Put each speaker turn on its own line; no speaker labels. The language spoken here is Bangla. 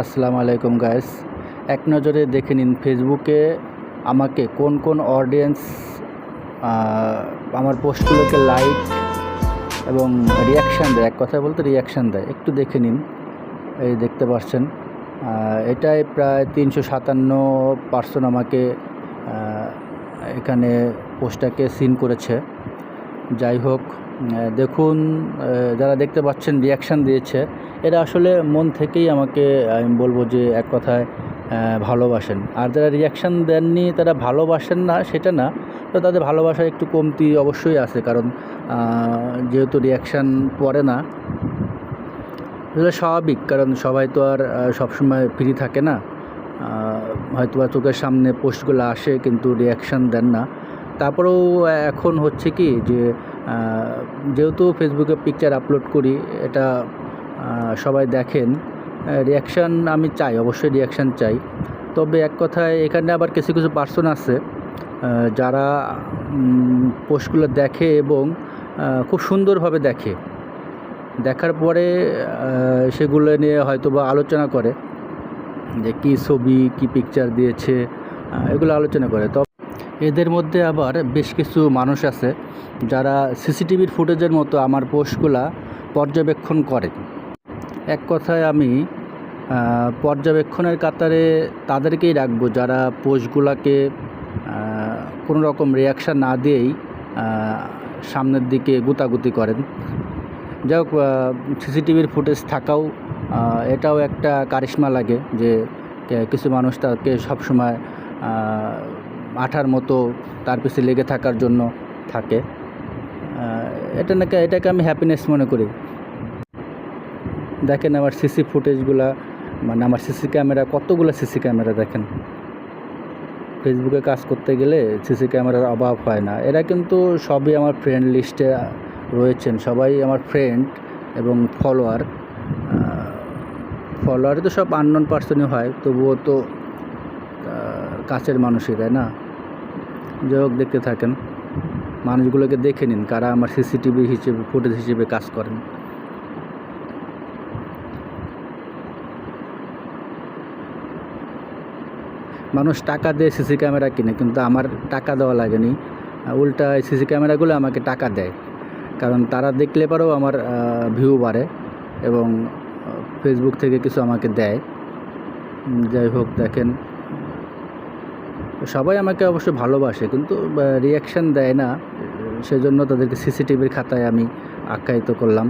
আসসালামু আলাইকুম গাইস। এক নজরে দেখে নিন ফেসবুকে আমাকে কোন কোন অডিয়েন্স আমার পোস্টগুলোকে লাইক এবং রিয়াকশান দেয়। এক কথায় বলতে রিয়াকশান দেয়, একটু দেখে নিন। এই দেখতে পাচ্ছেন, এটাই প্রায় 357 আমাকে এখানে পোস্টটাকে সিন করেছে। যাই হোক, দেখুন, যারা দেখতে পাচ্ছেন রিয়াকশান দিয়েছে, এরা আসলে মন থেকেই আমাকে, আমি বলবো যে এক কথায় ভালোবাসেন। আর যারা রিয়াকশান দেননি তারা ভালোবাসেন না সেটা না, তো তাদের ভালোবাসার একটু কমতি অবশ্যই আছে, কারণ যেহেতু রিয়াকশান পড়ে না, এটা স্বাভাবিক। কারণ সবাই তো আর সবসময় ফ্রি থাকে না, হয়তো বা চোখের সামনে পোস্টগুলো আসে কিন্তু রিয়াকশান দেন না। তারপরেও এখন হচ্ছে কি যে যেহেতু ফেসবুকে পিকচার আপলোড করি, এটা সবাই দেখেন, রিয়াকশান আমি চাই, অবশ্যই রিয়াকশান চাই। তবে এক কথায় এখানে আবার কিছু কিছু পার্সন আছে যারা পোস্টগুলো দেখে এবং খুব সুন্দরভাবে দেখার পরে সেগুলো নিয়ে হয়তো বা আলোচনা করে যে কী ছবি কী পিকচার দিয়েছে, এগুলো আলোচনা করে। তবে এদের মধ্যে আবার বেশ কিছু মানুষ আছে যারা সিসিটিভির ফুটেজের মতো আমার পোস্টগুলা পর্যবেক্ষণ করে। এক কথায় আমি পর্যবেক্ষণের কাতারে তাদেরকেই রাখবো যারা পোস্টগুলোকে কোনো রকম রিয়াকশান না দিয়েই সামনের দিকে গুতাগুতি করেন। যাই হোক, সিসিটিভির ফুটেজ থাকাও এটাও একটা কারিশমা লাগে যে কিছু মানুষ তাকে সবসময় আঠার মতো তার পিছনে লেগে থাকার জন্য থাকে। এটাকে আমি হ্যাপিনেস মনে করি। দেখেন আমার সিসি ফুটেজগুলা, মানে আমার সিসি ক্যামেরা, কতগুলো সিসি ক্যামেরা দেখেন। ফেসবুকে কাজ করতে গেলে সিসি ক্যামেরার অভাব হয় না। এরা কিন্তু সবই আমার ফ্রেন্ড লিস্টে রয়েছেন, সবাই আমার ফ্রেন্ড এবং ফলোয়ারে তো সব আননোন পার্সনই হয়, তবুও তো কাছের মানুষই, তাই না? যাই হোক, দেখতে থাকেন, মানুষগুলোকে দেখে নিন কারা আমার সিসিটিভি হিসেবে, ফুটেজ হিসেবে কাজ করেন। মানুষ টাকা দিয়ে সিসি ক্যামেরা কিনে, কিন্তু আমার টাকা দেওয়া লাগেনি, উল্টা সিসি ক্যামেরাগুলো আমাকে টাকা দেয়, কারণ তারা দেখলে পরেও আমার ভিউ বাড়ে এবং ফেসবুক থেকে কিছু আমাকে দেয়। যাই হোক, দেখেন, সবাই আমাকে অবশ্য ভালোবাসে কিন্তু রিয়াকশান দেয় না, সেজন্য তাদেরকে সিসিটিভির খাতায় আমি আখ্যায়িত করলাম।